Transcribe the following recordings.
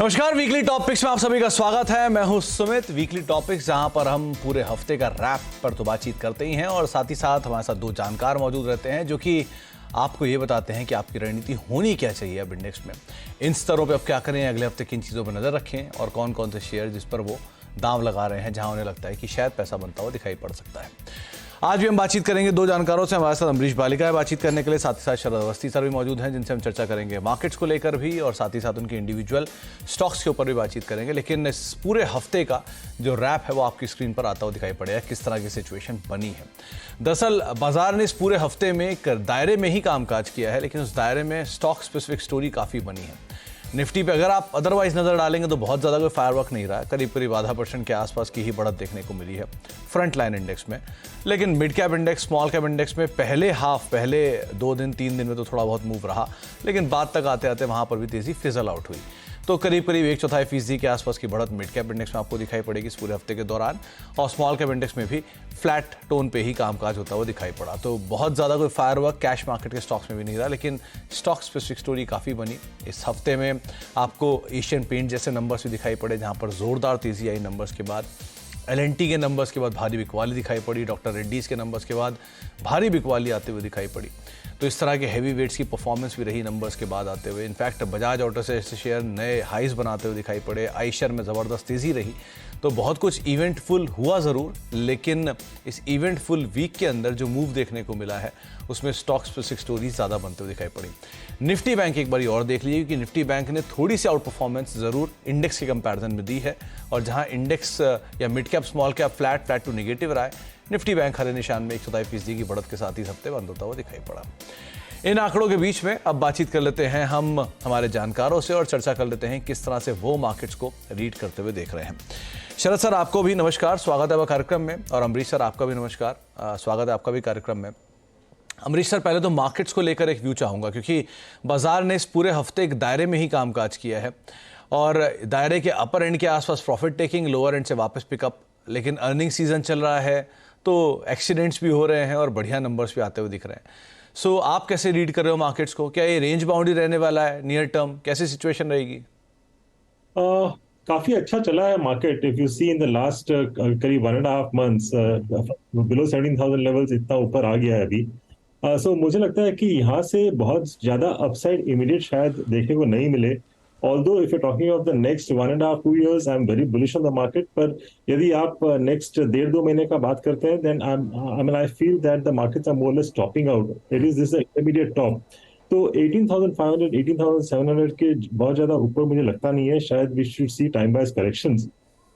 नमस्कार, weekly topics में आप सभी का स्वागत है। मैं हूं सुमित। वीकली टॉपिक्स जहां पर हम पूरे हफ्ते का रैप पर तो बातचीत करते ही हैं और साथ ही साथ हमारे साथ दो जानकार मौजूद रहते हैं जो कि आपको ये बताते हैं कि आपकी रणनीति होनी क्या चाहिए अब इंडेक्स में, इन स्तरों पे अब क्या करें, अगले हफ्ते किन चीज़ों पर नज़र रखें और कौन कौन से शेयर जिस पर वो दांव लगा रहे हैं जहां उन्हें लगता है कि शायद पैसा बनता हुआ दिखाई पड़ सकता है। आज भी हम बातचीत करेंगे दो जानकारों से। हमारे साथ अमरीश बालिका है बातचीत करने के लिए, साथ ही साथ शरद अवस्थी सर भी मौजूद हैं जिनसे हम चर्चा करेंगे मार्केट्स को लेकर भी और साथ ही साथ उनके इंडिविजुअल स्टॉक्स के ऊपर भी बातचीत करेंगे। लेकिन इस पूरे हफ्ते का जो रैप है वो आपकी स्क्रीन पर आता हुआ दिखाई पड़ेगा, किस तरह की सिचुएशन बनी है। दरअसल बाजार ने इस पूरे हफ्ते में एक दायरे में ही कामकाज किया है, लेकिन उस दायरे में स्टॉक स्पेसिफिक स्टोरी काफ़ी बनी है। निफ्टी पे अगर आप अदरवाइज नजर डालेंगे तो बहुत ज़्यादा कोई फायरवर्क नहीं रहा है, करीब करीब ½ % के आसपास की ही बढ़त देखने को मिली है फ्रंट लाइन इंडेक्स में। लेकिन mid cap index, small cap index में पहले 2 दिन 3 दिन में तो थोड़ा बहुत मूव रहा, लेकिन बाद तक आते आते वहाँ पर भी तेज़ी फिजल आउट हुई। तो करीब करीब 1/4% के आसपास की बढ़त मिड कैप इंडेक्स में आपको दिखाई पड़ेगी इस पूरे हफ्ते के दौरान, और स्मॉल कैप इंडेक्स में भी फ्लैट टोन पे ही कामकाज होता हुआ दिखाई पड़ा। तो बहुत ज़्यादा कोई फायरवर्क कैश मार्केट के स्टॉक्स में भी नहीं रहा, लेकिन स्टॉक स्पेसिफिक स्टोरी काफ़ी बनी इस हफ्ते में। आपको एशियन पेंट जैसे नंबर्स भी दिखाई पड़े जहाँ पर ज़ोरदार तेज़ी आई नंबर्स के बाद। LNT के नंबर्स के बाद भारी बिकवाली दिखाई पड़ी, डॉक्टर रेड्डीज़ के नंबर्स के बाद भारी बिकवाली आते हुए दिखाई पड़ी। तो इस तरह के हैवी वेट्स की परफॉर्मेंस भी रही नंबर्स के बाद आते हुए। इनफैक्ट बजाज ऑटो से शेयर नए हाइज बनाते हुए दिखाई पड़े, आईशर में ज़बरदस्त तेज़ी रही। तो बहुत कुछ इवेंटफुल हुआ ज़रूर, लेकिन इस इवेंटफुल वीक के अंदर जो मूव देखने को मिला है उसमें स्टॉक स्पेसिफिक स्टोरीज ज़्यादा बनते हुए दिखाई पड़ी। निफ्टी बैंक एक बारी और देख लीजिए कि निफ्टी बैंक ने थोड़ी सी आउट परफॉर्मेंस ज़रूर इंडेक्स के कंपैरिजन में दी है, और जहां इंडेक्स या mid cap small cap flat to negative रहा है, निफ्टी बैंक हरे निशान में 1/4% की बढ़त के साथ ही हफ्ते बंद होता हुआ दिखाई पड़ा। इन आंकड़ों के बीच में अब बातचीत कर लेते हैं हम हमारे जानकारों से और चर्चा कर लेते हैं किस तरह से वो मार्केट्स को रीड करते हुए देख रहे हैं। शरद सर, आपको भी नमस्कार, स्वागत है कार्यक्रम में, और अमरीश सर आपका भी नमस्कार, स्वागत है आपका भी कार्यक्रम में। अमरीश सर, पहले तो मार्केट्स को लेकर एक व्यू चाहूँगा, क्योंकि बाजार ने इस पूरे हफ्ते एक दायरे में ही कामकाज किया है और दायरे के अपर एंड के आसपास प्रॉफिट टेकिंग, लोअर एंड से वापस पिकअप। लेकिन अर्निंग सीजन चल रहा है तो एक्सीडेंट्स भी हो रहे हैं और बढ़िया नंबर्स भी आते हुए दिख रहे हैं। सो आप कैसे रीड कर रहे हो मार्केट्स को? क्या ये रेंज बाउंड ही रहने वाला है नियर टर्म? कैसी सिचुएशन रहेगी? काफी अच्छा चला है market. If you see in the last करीब 1.5 months बिलो 17,000 लेवल्स इतना ऊपर आ गया है अभी। सो मुझे लगता है कि यहाँ से बहुत ज्यादा अपसाइड इमीडिएट शायद देखने को नहीं मिले। Although if you talking of the next 1.5-2 years, I am very bullish on the market. पर यदि आप नेक्स्ट 1.5-2 महीने का बात करते हैं, then I feel that the markets are more less topping out. It is this intermediate top. तो 18,500 18,700 के बहुत ज्यादा ऊपर मुझे लगता नहीं है। शायद we should see time wise corrections.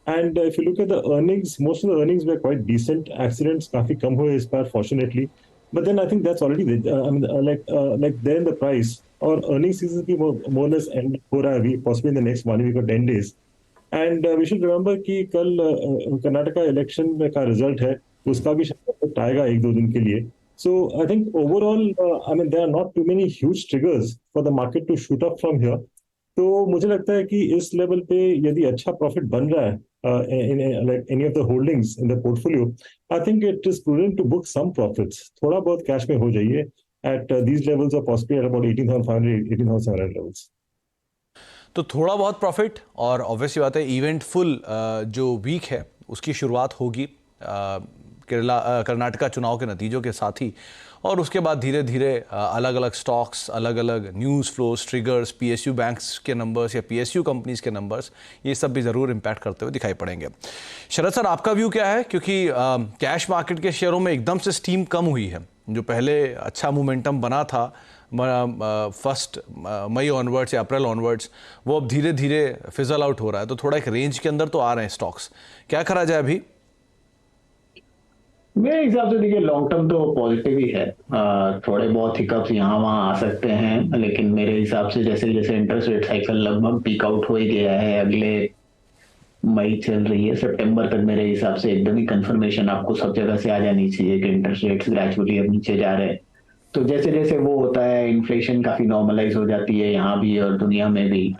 And if you look at the earnings, most of the earnings were quite decent. Accidents काफी कम हुए इस बार fortunately, but then I think that's already like there in the price. और earning season भी more less end हो रहा है अभी, possibly in the next 1 week or 10 days। And we should remember कि कल कर्नाटका इलेक्शन का रिजल्ट है, उसका भी शायद आएगा 1-2 दिन के लिए। So I think overall, I mean, there are not too many huge triggers for the market to shoot up from here. तो मुझे लगता है कि इस लेवल पे यदि अच्छा प्रॉफिट बन रहा है in like any of the holdings in the portfolio, I think it is prudent to book some profits. थोड़ा बहुत कैश में हो जाइए at these levels or possibly at about 18,500, 18,700 levels. तो थोड़ा बहुत प्रॉफिट, और ऑब्वियसली बात है इवेंटफुल जो वीक है उसकी शुरुआत होगी कर्नाटका चुनाव के नतीजों के साथ ही, और उसके बाद धीरे धीरे अलग अलग स्टॉक्स, अलग अलग news flows, triggers, PSU banks के नंबर्स या PSU कंपनीज के नंबर्स, ये सब भी ज़रूर इम्पैक्ट करते हुए दिखाई पड़ेंगे। शरद सर, आपका व्यू क्या है? क्योंकि कैश मार्केट के शेयरों में एकदम से स्टीम कम हुई है। जो पहले अच्छा मोमेंटम बना था 1 मई ऑनवर्ड्स या अप्रैल ऑनवर्ड्स, वो अब धीरे धीरे फिजल आउट हो रहा है। तो थोड़ा एक रेंज के अंदर तो आ रहे हैं स्टॉक्स, क्या करा जाए अभी? मेरे हिसाब से देखिए लॉन्ग टर्म तो पॉजिटिव ही है। थोड़े बहुत हिकअप्स यहाँ वहाँ आ सकते हैं, लेकिन मेरे हिसाब से जैसे जैसे इंटरेस्ट रेट साइकिल लगभग पीक आउट हो ही गया है। अगले मई चल रही है, सितंबर तक मेरे हिसाब से एकदम ही कंफर्मेशन आपको सब जगह से आ जानी चाहिए कि इंटरेस्ट रेट्स ग्रेजुअली अब नीचे जा रहे हैं। तो जैसे जैसे वो होता है, इन्फ्लेशन काफी नॉर्मलाइज हो जाती है यहाँ भी और दुनिया में भी,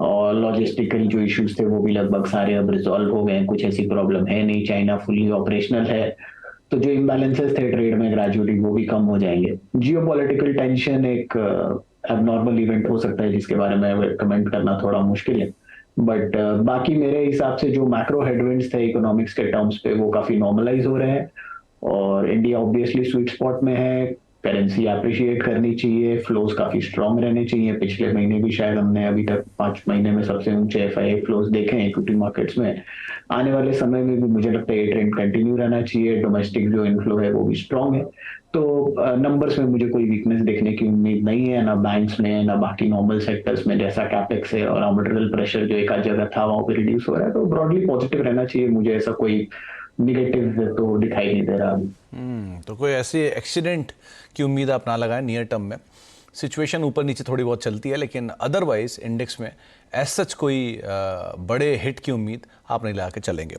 और लॉजिस्टिकल जो इश्यूज थे वो भी लगभग सारे अब रिजॉल्व हो गए हैं। कुछ ऐसी प्रॉब्लम है नहीं, चाइना फुली ऑपरेशनल है, तो जो इम्बैलेंसेस थे ट्रेड में ग्रेजुअली वो भी कम हो जाएंगे। जियोपॉलिटिकल टेंशन एक एबनॉर्मल इवेंट हो सकता है जिसके बारे में कमेंट करना थोड़ा मुश्किल है, बट बाकी मेरे हिसाब से जो मैक्रो हेडविंड्स थे इकोनॉमिक्स के टर्म्स पे वो काफी नॉर्मलाइज हो रहे हैं, और इंडिया ऑब्वियसली स्वीट स्पॉट में है। करेंसी अप्रिशिएट करनी चाहिए, फ्लोज काफी स्ट्रांग रहने चाहिए। पिछले महीने भी शायद हमने अभी तक 5 महीने में सबसे ऊंचे एफआईआई फ्लोज देखे हैं इक्विटी मार्केट्स में। आने वाले समय में भी मुझे लगता है ये ट्रेंड कंटिन्यू रहना चाहिए। डोमेस्टिक जो इनफ्लो है वो भी स्ट्रांग है। तो नंबर्स में मुझे कोई वीकनेस देखने की उम्मीद नहीं है, ना बैंक्स में ना बाकी नॉर्मल सेक्टर्स में, जैसा कैपेक्स है और रॉ मटेरियल प्रेशर जो एक आध जगह था वहां पे रिड्यूस हो रहा है। तो ब्रॉडली पॉजिटिव रहना चाहिए, मुझे ऐसा कोई निगेटिव तो दिखाई नहीं दे रहा अभी। तो कोई ऐसे एक्सीडेंट की उम्मीद आप ना लगाएं नियर टर्म में। सिचुएशन ऊपर नीचे थोड़ी बहुत चलती है, लेकिन अदरवाइज इंडेक्स में एज सच कोई बड़े हिट की उम्मीद आप नहीं लगा के चलेंगे।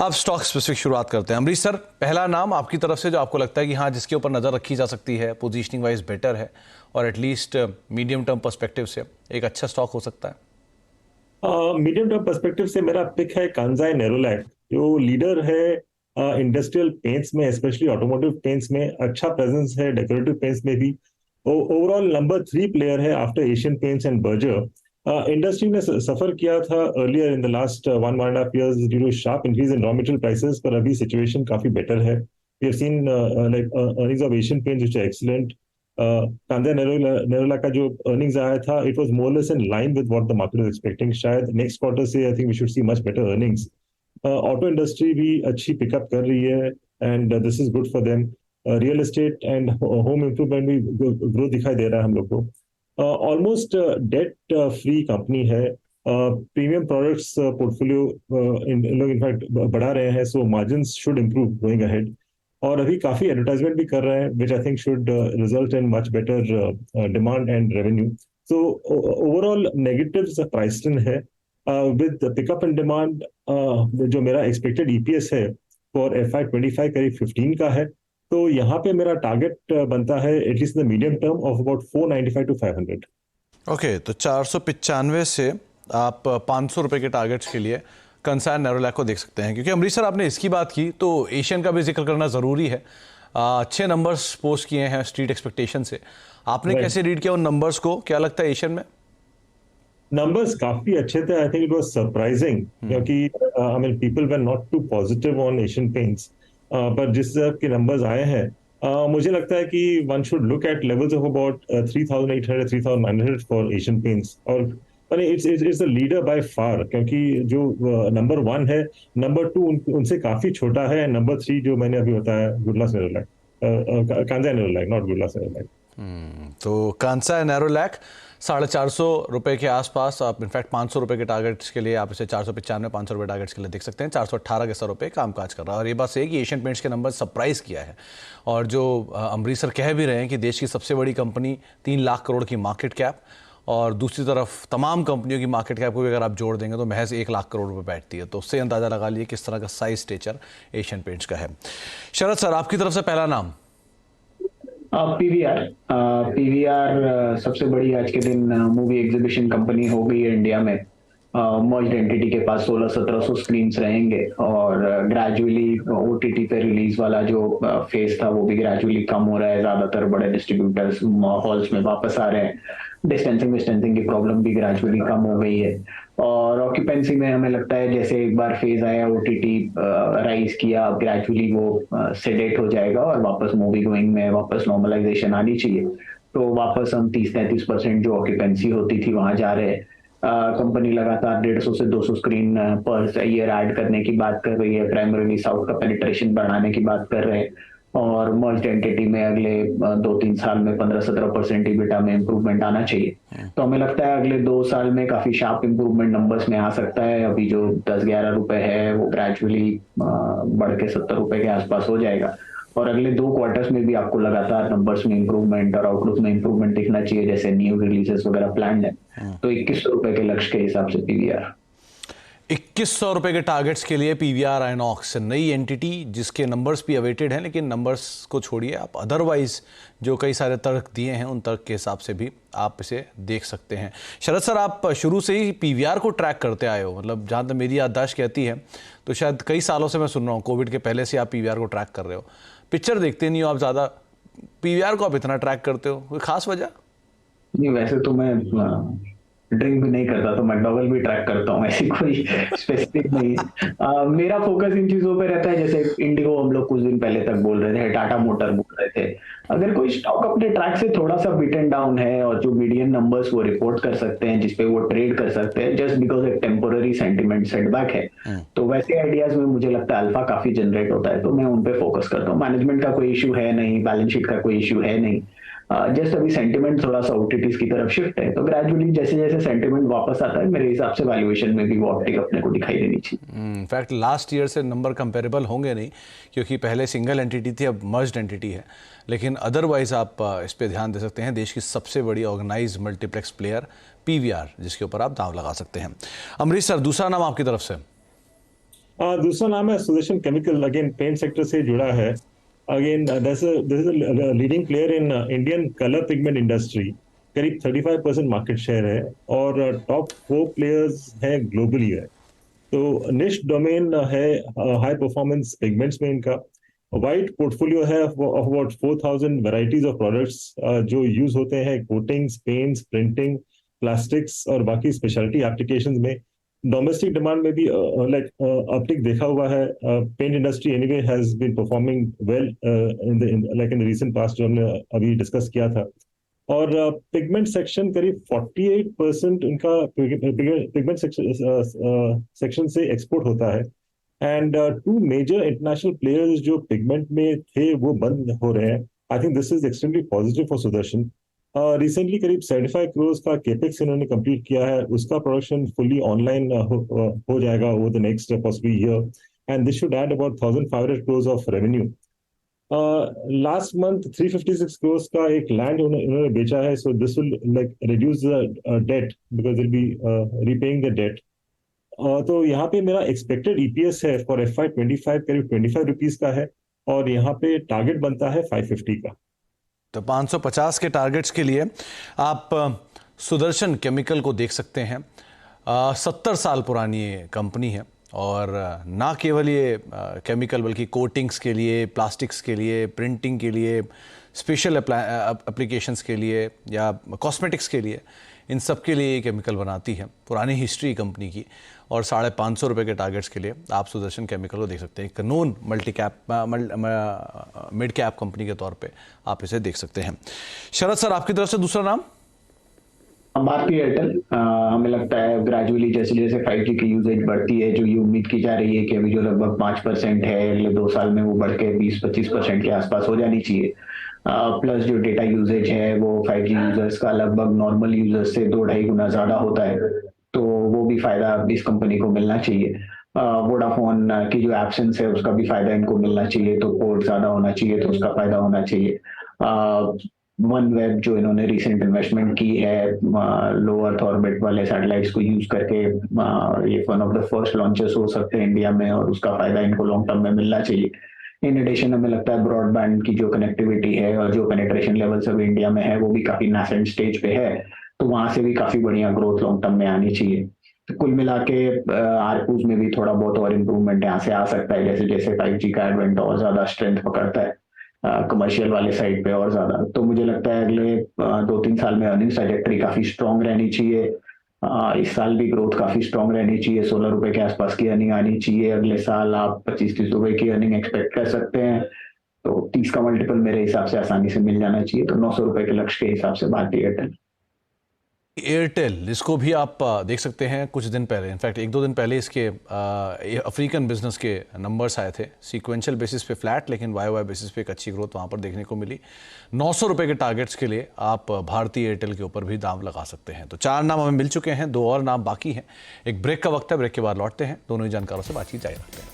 अब स्टॉक स्पेसिफिक शुरुआत करते हैं। अमरीश सर, पहला नाम आपकी तरफ से जो आपको लगता है कि हाँ जिसके ऊपर नज़र रखी जा सकती है, पोजीशनिंग वाइज बेटर है और एटलीस्ट मीडियम टर्म पर्सपेक्टिव से एक अच्छा स्टॉक हो सकता है। मीडियम टर्म पर्सपेक्टिव से मेरा पिक है कांजाई नेरोलैक, जो लीडर है इंडस्ट्रियल पेंट्स में, स्पेशली ऑटोमोटिव पेंट्स में अच्छा प्रेजेंस है, डेकोरेटिव पेंट्स में भी। ओवरऑल नंबर 3 प्लेयर है after Asian Paints and Berger. Industry ने सफर किया था earlier in the last 1.5 years due to sharp increase in raw material prices, पर अभी सिचुएशन काफी बेटर है। We have seen like earnings of Asian Paints which are excellent. Kansai Nerolac का जो अर्निंग्स आया था, it was more less in line with what the market is expecting. शायद next quarter से I think we should see much better earnings. Auto industry भी अच्छी pickup कर रही है and this is good for them. Real estate and home improvement भी growth दिखाई दे रहा है हम लोग को। ऑलमोस्ट डेट फ्री कंपनी है। प्रीमियम प्रोडक्ट्स पोर्टफोलियो इन लोग इनफैक्ट बढ़ा रहे हैं, so margins should improve going ahead. और अभी काफी एडवर्टाइजमेंट भी कर रहे हैं which I think should result in much better demand and revenue. So overall negative price है विद पिकअप इन डिमांड। जो मेरा एक्सपेक्टेड ईपीएस है फॉर FY25 करीब 15 का है, तो यहाँ पे मेरा टारगेट बनता है at least the medium term of about 495 to 500। Okay, तो 495 से आप 500 रुपए के टारगेट्स के लिए कंसाई नेरोलैक को देख सकते हैं। क्योंकि अमरीश सर आपने इसकी बात की तो एशियन का भी जिक्र करना ज़रूरी है। अच्छे नंबर्स पोस्ट किए हैं स्ट्रीट एक्सपेक्टेशन से। आपने कैसे रीड किया उन नंबर्स को? क्या लगता है एशियन में? नंबर्स काफी अच्छे थे। I think it was surprising क्योंकि I mean people were not too positive on Asian Paints, पर जिस तरह के नंबर्स आए हैं मुझे लगता है कि one should look at levels of about 3,800 3,900 for Asian Paints. और it's the leader by far, क्योंकि जो नंबर 1 है, नंबर 2 उनसे काफी छोटा है, नंबर 3 जो मैंने अभी बताया गुडलास नेरोलैक, कांजाई नेरोलैक, नॉट गुडलास नेरोलैक। तो कांसाई नेरोलैक 450 रुपए के आसपास आप इनफैक्ट 500 रुपए के टारगेट्स के लिए आप इसे 495 500 रुपए टारगेट्स के लिए देख सकते हैं। 418 के 100 रुपए कामकाज कर रहा है। और ये बात सही है कि एशियन पेंट्स के नंबर सरप्राइज किया है। और जो अमरीश सर कह भी रहे हैं कि देश की सबसे बड़ी कंपनी 3 लाख करोड़ की मार्केट कैप, और दूसरी तरफ तमाम कंपनियों की मार्केट कैप को भी अगर आप जोड़ देंगे तो महज 1 लाख करोड़ रुपए बैठती है। तो उससे अंदाजा लगा लिए किस तरह का साइज स्टेचर एशियन पेंट्स का है। शरद सर, आपकी तरफ से पहला नाम पीवीआर सबसे बड़ी आज के दिन मूवी एग्जीबिशन कंपनी हो गई है इंडिया में। मर्ज्ड एंटिटी के पास 1600-1700 स्क्रीन्स रहेंगे, और ग्रेजुअली ओटीटी पे रिलीज वाला जो फेज था वो भी ग्रेजुअली कम हो रहा है। ज्यादातर बड़े डिस्ट्रीब्यूटर्स हॉल्स में वापस आ रहे हैं। डिस्टेंसिंग की प्रॉब्लम भी ग्रेजुअली कम हो गई है। और ऑक्यूपेंसी में हमें लगता है जैसे एक बार फेज आया, ओटीटी राइज किया, अब ग्रेजुअली वो सेडेट हो जाएगा और वापस मूवी गोइंग में वापस नॉर्मलाइजेशन आनी चाहिए। तो वापस हम 30-33% जो ऑक्यूपेंसी होती थी वहां जा रहे हैं। कंपनी लगातार 150 से 200 स्क्रीन पर ईयर ऐड करने की बात कर रही है। प्राइमरीली साउथ का पेनिट्रेशन बढ़ाने की बात कर रहे हैं, और मर्ज्ड एंटिटी में अगले 2-3 साल में 15-17% EBITDA में इंप्रूवमेंट आना चाहिए। तो हमें लगता है अगले 2 साल में काफी शार्प इंप्रूवमेंट नंबर्स में आ सकता है। अभी जो 10-11 रुपए है वो ग्रेजुअली बढ़ के 70 रुपए के आसपास हो जाएगा, और अगले 2 क्वार्टर्स में भी आपको लगातार नंबर्स में इंप्रूवमेंट और आउटलुक में इंप्रूवमेंट दिखना चाहिए, जैसे न्यू रिलीजेस वगैरह प्लान है। तो 2100 रुपए के लक्ष्य के हिसाब से पीवीआर 2100 रुपए के टारगेट्स के लिए पीवीआर आइनॉक्स नई एंटिटी जिसके नंबर्स भी अवेटेड हैं, लेकिन नंबर्स को छोड़िए आप अदरवाइज जो कई सारे तर्क दिए हैं उन तर्क के हिसाब से भी आप इसे देख सकते हैं। शरद सर, आप शुरू से ही पीवीआर को ट्रैक करते आए हो, मतलब जहाँ तक मेरी याददाश्त कहती है तो शायद कई सालों से मैं सुन रहा हूँ, कोविड के पहले से आप पीवीआर को ट्रैक कर रहे हो। पिक्चर देखते नहीं हो आप ज़्यादा, पीवीआर को आप इतना ट्रैक करते हो, कोई खास वजह? नहीं, वैसे तो मैं ड्रिंक भी नहीं करता, तो मैकडॉगल भी ट्रैक करता हूँ, ऐसी कोई स्पेसिफिक नहीं है। मेरा फोकस इन चीजों पे रहता है, जैसे इंडिगो हम लोग कुछ दिन पहले तक बोल रहे थे, टाटा मोटर बोल रहे थे। अगर कोई स्टॉक अपने ट्रैक से थोड़ा सा बीट एंड डाउन है और जो मीडियन नंबर्स वो रिपोर्ट कर सकते हैं, जिसपे वो ट्रेड कर सकते हैं, जस्ट बिकॉज एक टेम्पोररी सेंटिमेंट सेटबैक है, तो वैसे आइडियाज में मुझे लगता है अल्फा काफी जनरेट होता है, तो मैं उन पे फोकस करता हूँ। मैनेजमेंट का कोई इशू है नहीं, बैलेंस शीट का कोई इशू है नहीं, जस्ट अभी सेंटिमेंट थोड़ा सा ओटीटीज की तरफ शिफ्ट है, तो ग्रेजुअली जैसे जैसे सेंटिमेंट वापस आता है, मेरे हिसाब से वैल्यूएशन में भी वो ऑप्टिक अपने को दिखाई देनी चाहिए। इनफैक्ट लास्ट ईयर से नंबर कंपेरेबल होंगे नहीं, क्योंकि पहले सिंगल एंटिटी थी, अब मर्ज्ड एंटिटी है, लेकिन अदरवाइज आप इस पे ध्यान दे सकते हैं। देश की सबसे बड़ी ऑर्गेनाइज मल्टीप्लेक्स प्लेयर पीवीआर, जिसके ऊपर आप दांव लगा सकते हैं। अमरीश सर, दूसरा नाम आपकी तरफ से। दूसरा नाम है Sudarshan chemical, again paint sector से जुड़ा है। Again this is leading player in Indian colour pigment industry, करीब 35% मार्केट शेयर है और टॉप 4 प्लेयर्स है ग्लोबली है। तो निश डोमेन है हाई परफॉर्मेंस पिगमेंट्स में इनका। वाइड पोर्टफोलियो है of about 4000 varieties of products जो यूज होते हैं कोटिंग्स, पेंट्स, प्रिंटिंग, प्लास्टिक्स और बाकी स्पेशलिटी एप्लीकेशंस में। डोमेस्टिक डिमांड में भी लाइक अपटिक देखा हुआ है। Paint industry anyway has been performing well in the recent past, जो हमने अभी डिस्कस किया था। और पिगमेंट सेक्शन करीब 48% उनका पिगमेंट सेक्शन से एक्सपोर्ट होता है। एंड 2 मेजर इंटरनेशनल प्लेयर्स जो पिगमेंट में थे वो बंद हो रहे हैं। I think this is extremely positive for Sudarshan. Recently करीब 75 करोड़ का केपेक्स इन्होंने कंप्लीट किया है, उसका प्रोडक्शन फुली ऑनलाइन हो जाएगा over the next possible year, and this should add about 1500 crore of revenue. Last month 356 crore का एक लैंड इन्होंने बेचा है, so this will like reduce the debt because will be repaying the debt. तो यहाँ पे मेरा एक्सपेक्टेड ईपीएस है फॉर FY25 करीब 25 रुपीज का है, और यहाँ पे टारगेट बनता है 550 का। तो 550 के टारगेट्स के लिए आप सुदर्शन केमिकल को देख सकते हैं। 70 साल पुरानी ये कंपनी है, और ना केवल ये केमिकल बल्कि कोटिंग्स के लिए, प्लास्टिक्स के लिए, प्रिंटिंग के लिए, स्पेशल एप्लीकेशंस के लिए या कॉस्मेटिक्स के लिए, इन सब के लिए ये केमिकल बनाती है। पुरानी हिस्ट्री कंपनी की, और 550 रुपये के टारगेट्स के लिए आप सुदर्शन केमिकल को देख सकते हैं। एक नॉन मिड कैप कंपनी के तौर पे आप इसे देख सकते हैं। शरद सर, आपकी तरफ से दूसरा नाम। भारती एयरटेल, हमें लगता है ग्रेजुअली जैसे जैसे 5G की यूजेज बढ़ती है, जो ये उम्मीद की जा रही है कि अभी जो लगभग 5% है, अगले 2 साल में वो बढ़ के 20-25% के आसपास हो जानी चाहिए। प्लस जो डेटा यूजेज है वो 5G यूजर्स का लगभग नॉर्मल यूजर्स से 2-2.5 गुना ज्यादा होता है, तो वो भी फायदा इस कंपनी को मिलना चाहिए। वोडाफोन की जो एब्सेंस है उसका भी फायदा इनको मिलना चाहिए, तो पोर्ट ज्यादा होना चाहिए, तो उसका फायदा होना चाहिए। वन वेब जो इन्होंने रिसेंट इन्वेस्टमेंट की है लो अर्थ ऑर्बिट वाले सैटेलाइट्स को यूज करके, ये one of the first launches हो सकते हैं इंडिया में, और उसका फायदा इनको लॉन्ग टर्म में मिलना चाहिए। इन एडिशन हमें लगता है ब्रॉडबैंड की जो कनेक्टिविटी है और जो पेनिट्रेशन लेवल्स अभी इंडिया में है वो भी काफी नासेंट स्टेज पे है, तो वहां से भी काफी बढ़िया ग्रोथ लॉन्ग टर्म में आनी चाहिए। तो कुल मिला के आरपूज में भी थोड़ा बहुत और इम्प्रूवमेंट यहाँ से आ सकता है, जैसे जैसे 5G का एडवेंट और ज्यादा स्ट्रेंथ पकड़ता है कमर्शियल वाले साइड पे और ज्यादा। तो मुझे लगता है अगले 2-3 साल में अर्निंग्स ट्रैजेक्टरी काफी स्ट्रॉन्ग रहनी चाहिए। इस साल भी ग्रोथ काफी स्ट्रॉन्ग रहनी चाहिए, 16 रुपए के आसपास की अर्निंग आनी चाहिए। अगले साल आप 25-30 रुपए की अर्निंग एक्सपेक्ट कर सकते हैं, तो 30 का मल्टीपल मेरे हिसाब से आसानी से मिल जाना चाहिए। तो 900 रुपए के लक्ष्य के हिसाब से भारतीय एयरटेल, इसको भी आप देख सकते हैं। कुछ दिन पहले, इनफैक्ट 1-2 दिन पहले इसके अफ्रीकन बिजनेस के नंबर्स आए थे, सीक्वेंशियल बेसिस पे फ्लैट, लेकिन वाई बेसिस पे एक अच्छी ग्रोथ वहाँ पर देखने को मिली। 900 रुपये के टारगेट्स के लिए आप भारतीय एयरटेल के ऊपर भी दाम लगा सकते हैं। तो 4 नाम हमें मिल चुके हैं, 2 और नाम बाकी हैं। एक ब्रेक का वक्त है, ब्रेक के बाद लौटते हैं, दोनों ही जानकारों से बातचीत जारी रखते हैं।